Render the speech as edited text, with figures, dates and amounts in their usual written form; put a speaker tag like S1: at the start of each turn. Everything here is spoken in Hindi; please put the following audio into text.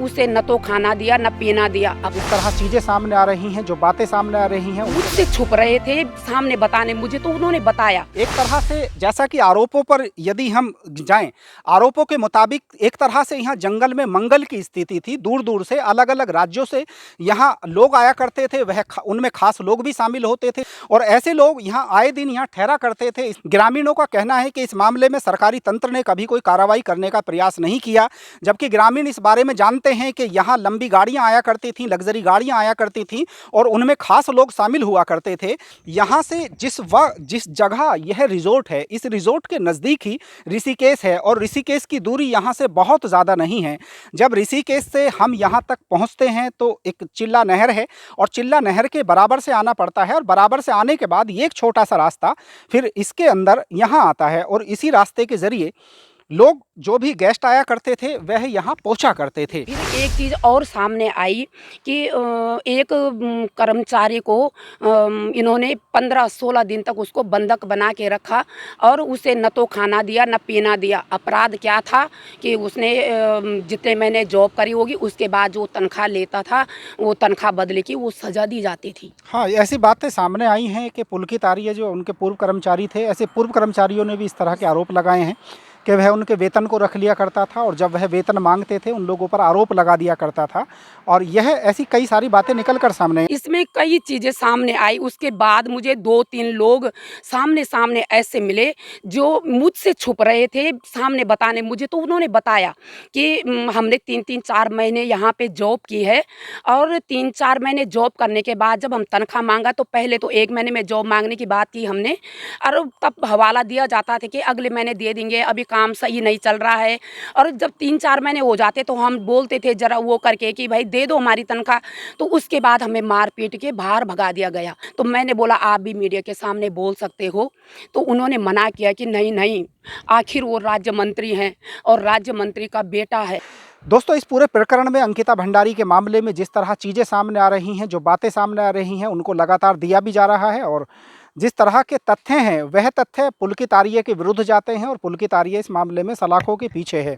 S1: उसे न तो खाना दिया न पीना दिया। अब
S2: इस तरह चीजें सामने आ रही हैं, जो बातें सामने आ रही हैं,
S1: मुझसे छुप रहे थे सामने बताने, मुझे तो उन्होंने बताया।
S2: एक तरह से जैसा कि आरोपों पर यदि हम जाएं, आरोपों के मुताबिक एक तरह से यहाँ जंगल में मंगल की स्थिति थी। दूर दूर से अलग अलग राज्यों से यहाँ लोग आया करते थे, उनमें खास लोग भी शामिल होते थे और ऐसे लोग यहाँ आए दिन यहाँ ठहरा करते थे। ग्रामीणों का कहना है कि इस मामले में सरकारी तंत्र ने कभी कोई कार्रवाई करने का प्रयास नहीं किया, जबकि ग्रामीण इस बारे में जानते हैं कि यहाँ लंबी गाड़ियाँ आया करती थीं, लग्जरी गाड़ियाँ आया करती थीं और उनमें खास लोग शामिल हुआ करते थे। यहाँ से जिस जगह यह रिजोर्ट है, इस रिजोर्ट के नज़दीक ही ऋषिकेश है और ऋषिकेश की दूरी यहाँ से बहुत ज़्यादा नहीं है। जब ऋषिकेश से हम यहाँ तक पहुँचते हैं तो एक चिल्ला नहर है और चिल्ला नहर के बराबर से आना पड़ता है और बराबर से आने के बाद ये एक छोटा सा रास्ता फिर इसके अंदर यहाँ आता है और इसी रास्ते के ज़रिए लोग जो भी गेस्ट आया करते थे वह यहाँ पहुँचा करते थे।
S1: फिर एक चीज़ और सामने आई कि एक कर्मचारी को इन्होंने 15-16 दिन तक उसको बंधक बना के रखा और उसे न तो खाना दिया न पीना दिया। अपराध क्या था कि उसने जितने महीने जॉब करी होगी उसके बाद जो तनख्वाह लेता था वो तनख्वाह बदले की वो सज़ा दी जाती थी।
S2: हाँ, ऐसी बातें सामने आई हैं कि पुलकित आर्य जो उनके पूर्व कर्मचारी थे, ऐसे पूर्व कर्मचारियों ने भी इस तरह के आरोप लगाए हैं कि वह उनके वेतन को रख लिया करता था और जब वह वेतन मांगते थे उन लोगों पर आरोप लगा दिया करता था और यह ऐसी कई सारी बातें निकल कर सामने।
S1: इसमें कई चीज़ें सामने आई। उसके बाद मुझे 2-3 लोग सामने सामने ऐसे मिले जो मुझसे छुप रहे थे सामने बताने, मुझे तो उन्होंने बताया कि हमने 3-3 4 महीने यहाँ पे जॉब की है और 3-4 महीने जॉब करने के बाद जब हम तनख्वाह मांगा तो पहले तो 1 महीने में जॉब मांगने की बात की हमने और तब हवाला दिया जाता था कि अगले महीने दे देंगे, अभी काम सही नहीं चल रहा है। और जब 3-4 महीने हो जाते तो हम बोलते थे ज़रा वो करके कि भाई दे दो हमारी तनख्वाह, तो उसके बाद हमें मार पीट के बाहर भगा दिया गया। तो मैंने बोला आप भी मीडिया के सामने बोल सकते हो, तो उन्होंने मना किया कि नहीं नहीं, आखिर वो राज्य मंत्री हैं और राज्य मंत्री का बेटा है।
S2: दोस्तों, इस पूरे प्रकरण में अंकिता भंडारी के मामले में जिस तरह चीज़ें सामने आ रही हैं, जो बातें सामने आ रही हैं, उनको लगातार दिया भी जा रहा है और जिस तरह के तथ्य हैं वह तथ्य पुलकित आर्य के विरुद्ध जाते हैं और पुलकित आर्य इस मामले में सलाखों के पीछे है।